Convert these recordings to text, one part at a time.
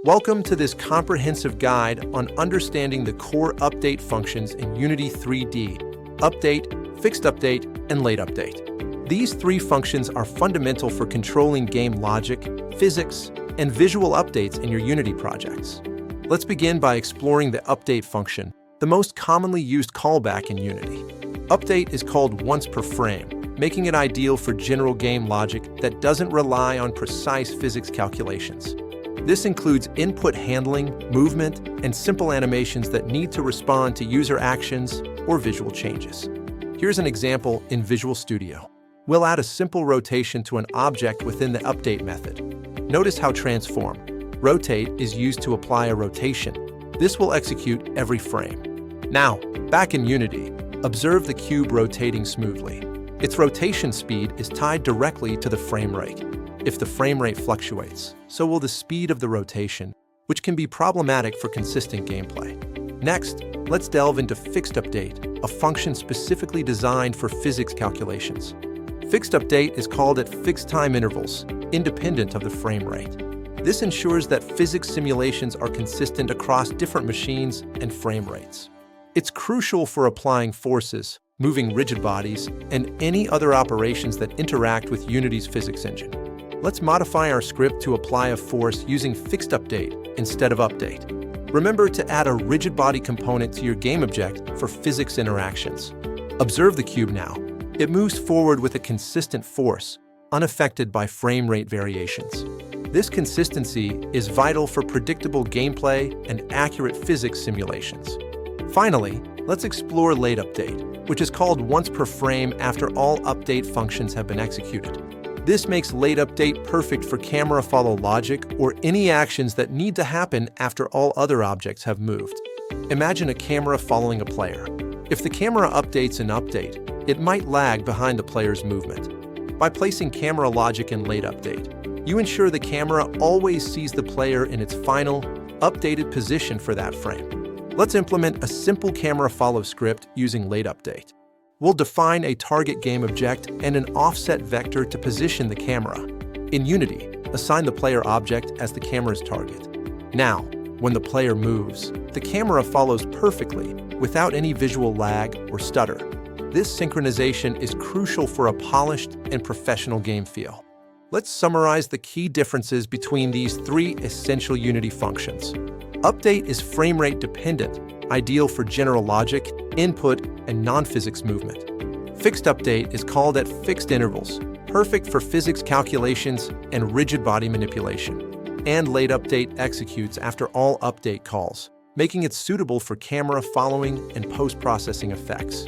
Welcome to this comprehensive guide on understanding the core update functions in Unity 3D: update, fixed update, and late update. These three functions are fundamental for controlling game logic, physics, and visual updates in your Unity projects. Let's begin by exploring the update function, the most commonly used callback in Unity. Update is called once per frame, making it ideal for general game logic that doesn't rely on precise physics calculations. This includes input handling, movement, and simple animations that need to respond to user actions or visual changes. Here's an example in Visual Studio. We'll add a simple rotation to an object within the update method. Notice how transform, rotate, is used to apply a rotation. This will execute every frame. Now, back in Unity, observe the cube rotating smoothly. Its rotation speed is tied directly to the frame rate. If the frame rate fluctuates, so will the speed of the rotation, which can be problematic for consistent gameplay. Next, let's delve into fixed update, a function specifically designed for physics calculations. Fixed update is called at fixed time intervals, independent of the frame rate. This ensures that physics simulations are consistent across different machines and frame rates. It's crucial for applying forces, moving rigid bodies, and any other operations that interact with Unity's physics engine. Let's modify our script to apply a force using fixed update instead of update. Remember to add a rigid body component to your game object for physics interactions. Observe the cube now. It moves forward with a consistent force, unaffected by frame rate variations. This consistency is vital for predictable gameplay and accurate physics simulations. Finally, let's explore late update, which is called once per frame after all update functions have been executed. This makes late update perfect for camera follow logic or any actions that need to happen after all other objects have moved. Imagine a camera following a player. If the camera updates an update, it might lag behind the player's movement. By placing camera logic in late update, you ensure the camera always sees the player in its final, updated position for that frame. Let's implement a simple camera follow script using late update. We'll define a target game object and an offset vector to position the camera. In Unity, assign the player object as the camera's target. Now, when the player moves, the camera follows perfectly without any visual lag or stutter. This synchronization is crucial for a polished and professional game feel. Let's summarize the key differences between these three essential Unity functions. Update is frame rate dependent, ideal for general logic, input, and non-physics movement. Fixed update is called at fixed intervals, perfect for physics calculations and rigid body manipulation. And late update executes after all update calls, making it suitable for camera following and post-processing effects.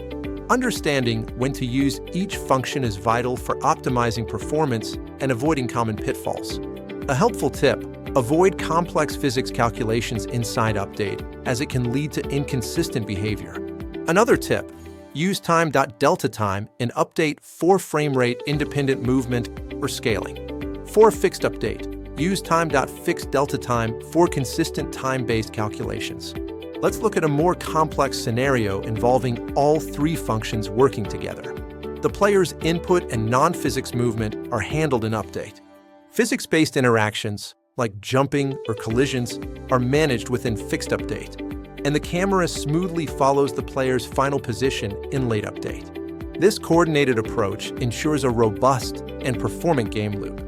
Understanding when to use each function is vital for optimizing performance and avoiding common pitfalls. A helpful tip: avoid complex physics calculations inside update, as it can lead to inconsistent behavior. Another tip: use time.delta time in update for frame rate independent movement or scaling. For fixed update, use time.fixed delta time for consistent time-based calculations. Let's look at a more complex scenario involving all three functions working together. The player's input and non-physics movement are handled in update. Physics-based interactions, like jumping or collisions, are managed within fixed update, and the camera smoothly follows the player's final position in late update. This coordinated approach ensures a robust and performant game loop.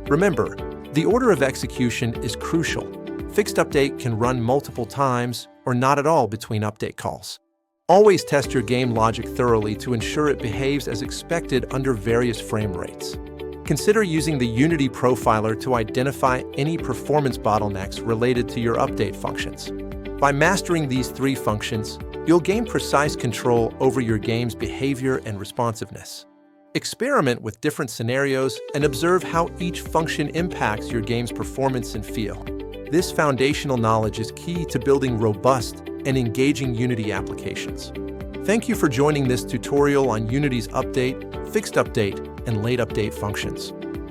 Remember, the order of execution is crucial. Fixed update can run multiple times or not at all between update calls. Always test your game logic thoroughly to ensure it behaves as expected under various frame rates. Consider using the Unity profiler to identify any performance bottlenecks related to your update functions. By mastering these three functions, you'll gain precise control over your game's behavior and responsiveness. Experiment with different scenarios and observe how each function impacts your game's performance and feel. This foundational knowledge is key to building robust and engaging Unity applications. Thank you for joining this tutorial on Unity's update, fixed update, and late update functions.